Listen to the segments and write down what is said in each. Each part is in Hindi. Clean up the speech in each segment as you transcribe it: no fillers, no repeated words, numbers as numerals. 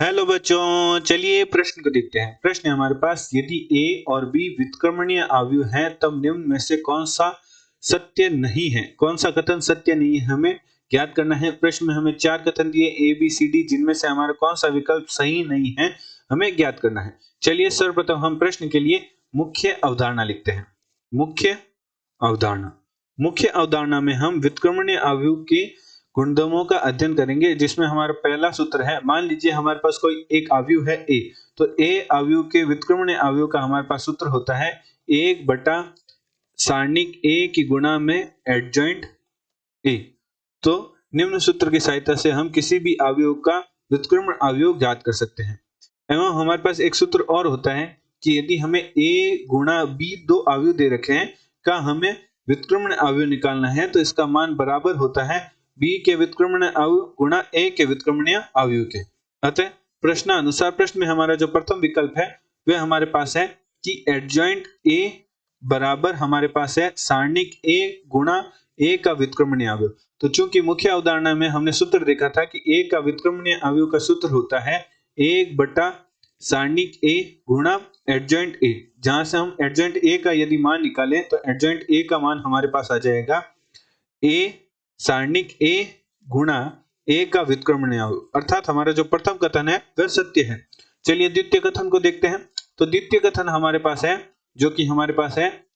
हेलो बच्चों, चलिए प्रश्न को देखते हैं। प्रश्न है हमारे पास, यदि ए और बी व्युत्क्रमणीय अवयव हैं तब निम्न में से कौन सा सत्य नहीं है। कौन सा कथन सत्य नहीं है हमें ज्ञात करना है। प्रश्न में हमें 4 कथन दिए ए बी सी डी, जिनमें से हमारा कौन सा विकल्प सही नहीं है हमें ज्ञात करना है। चलिए सर्वप्रथम हम प्रश्न के लिए मुख्य अवधारणा लिखते हैं। मुख्य अवधारणा, मुख्य अवधारणा में हम व्युत्क्रमणीय अवयव के गुणधर्मों का अध्ययन करेंगे, जिसमें हमारा पहला सूत्र है। मान लीजिए हमारे पास कोई एक अवयव है ए, तो ए अवयव के व्युत्क्रमणीय अवयव का हमारे पास सूत्र होता है 1/* सारणिक ए की गुणा में एडजॉइंट ए। तो निम्न सूत्र की सहायता से हम किसी भी अवयव का व्युत्क्रमण अवयव ज्ञात कर सकते हैं। एवं हमारे पास एक सूत्र और होता है कि यदि हमें ए गुणा बी दो अवयव दे रखे हैं का हमें व्युत्क्रमण अवयव निकालना है, तो इसका मान बराबर होता है बी के व्युत्क्रमण अवयव गुणा ए के व्युत्क्रमणीय अवयव के। अतः प्रश्नानुसार प्रश्न में हमारा जो प्रथम विकल्प है वह हमारे पास है कि एडजॉइंट ए बराबर हमारे पास है सारणिक ए गुणा ए का व्युत्क्रमणीय अवयव। तो चूंकि मुख्य अवधारणा में हमने सूत्र देखा था कि ए का व्युत्क्रमणीय अवयव का सूत्र होता है 1/* सारणिक ए गुणा एडजॉइंट ए, जहां से हम एडजॉइंट ए का यदि मान निकालें तो एडजॉइंट ए का मान हमारे पास आ जाएगा ए सारणिक ए गुणा ए का व्युत्क्रमणीय अवयव, अर्थात हमारा जो प्रथम कथन है वह सत्य है। चलिए द्वितीय कथन को देखते हैं। तो द्वितीय कथन हमारे पास है जो कि हमारे पास है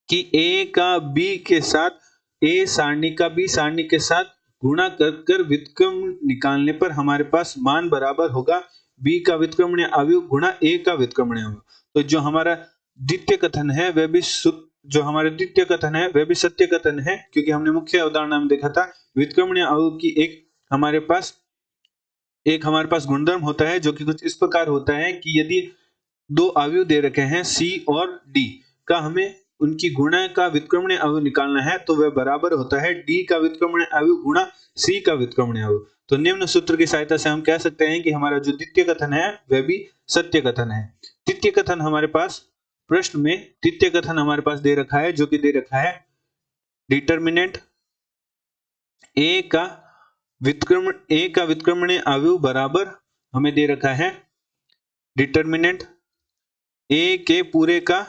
कि ए का बी के साथ, ए सारणी का बी सारणी के साथ गुणा कर व्युत्क्रमण निकालने पर हमारे पास मान बराबर होगा बी का व्युत्क्रमणीय अवयव गुणा ए का व्युत्क्रमणीय अवयव। तो जो हमारा द्वितीय कथन है वह भी सत्य कथन है, क्योंकि हमने मुख्य अवधारणा में देखा था व्युत्क्रमणीय अवयव की एक हमारे पास गुणधर्म होता है जो कि कुछ इस प्रकार होता है कि यदि दो अवयव दे रखे हैं सी और डी का, हमें उनकी गुणा का व्युत्क्रमणीय अवयव निकालना है, तो वह बराबर होता है डी का व्युत्क्रमणीय अवयव गुणा सी का व्युत्क्रमणीय अवयव। तो निम्न सूत्र की सहायता से हम कह सकते हैं कि हमारा जो द्वितीय कथन है वह भी सत्य कथन है। तृतीय कथन हमारे पास प्रश्न में तृतीय कथन हमारे पास दे रखा है, जो कि दे रखा है डिटरमिनेंट ए का व्युत्क्रमणीय अवयव बराबर हमें दे रखा है डिटरमिनेंट ए के पूरे का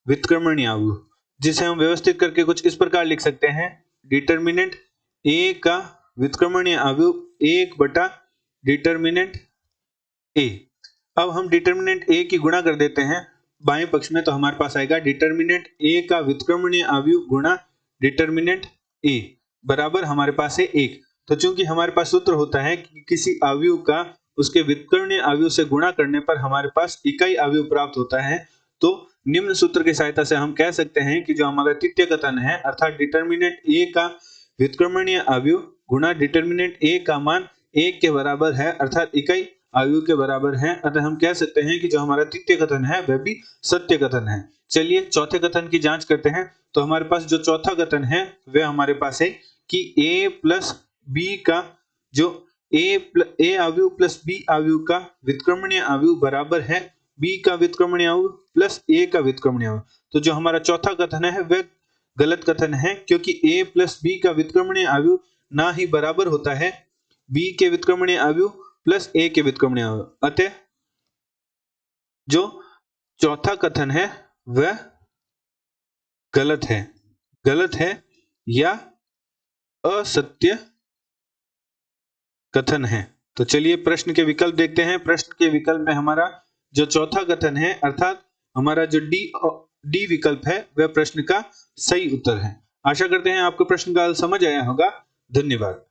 व्युत्क्रमणीय अवयव, जिसे हम व्यवस्थित करके कुछ इस प्रकार लिख सकते हैं डिटरमिनेंट ए का व्युत्क्रमणीय अवयव 1/* डिटरमिनेंट ए। अब हम डिटरमिनेंट ए की गुणा कर देते हैं बाएं पक्ष में, तो हमारे पास आएगा डिटरमिनेंट ए का व्युत्क्रमणीय अवयव गुणा डिटरमिनेंट ए बराबर हमारे पास है 1। तो चूंकि हमारे पास सूत्र होता है कि किसी अवयव का उसके व्युत्क्रमणीय अवयव से गुणा करने पर हमारे पास इकाई अवयव प्राप्त होता है, तो निम्न सूत्र की सहायता से हम कह सकते हैं कि जो हमारा तृतीय कथन है अर्थात डिटरमिनेंट ए का व्युत्क्रमणीय अवयव गुणा डिटरमिनेंट ए का मान 1 के बराबर है, अर्थात इकाई अवयव के बराबर है। अतः हम कह सकते हैं कि जो हमारा तृतीय कथन है वह भी सत्य कथन है। चलिए चौथे कथन की जांच करते हैं। तो हमारे पास जो चौथा कथन है वह हमारे पास है कि a प्लस बी का जो ए अवयव प्लस बी अवयव का व्युत्क्रमणीय अवयव बराबर है बी का व्युत्क्रमणीय अवयव प्लस ए का व्युत्क्रमणीय अवयव। तो जो हमारा चौथा कथन है वह गलत कथन है, क्योंकि a प्लस बी का व्युत्क्रमणीय अवयव ना ही बराबर होता है b के व्युत्क्रमणीय अवयव प्लस ए के व्युत्क्रमणीय अवयव। अतः जो चौथा कथन है वह गलत है या असत्य कथन है। तो चलिए प्रश्न के विकल्प देखते हैं। प्रश्न के विकल्प में हमारा जो चौथा कथन है अर्थात हमारा जो डी विकल्प है वह प्रश्न का सही उत्तर है। आशा करते हैं आपको प्रश्न का हल समझ आया होगा। धन्यवाद।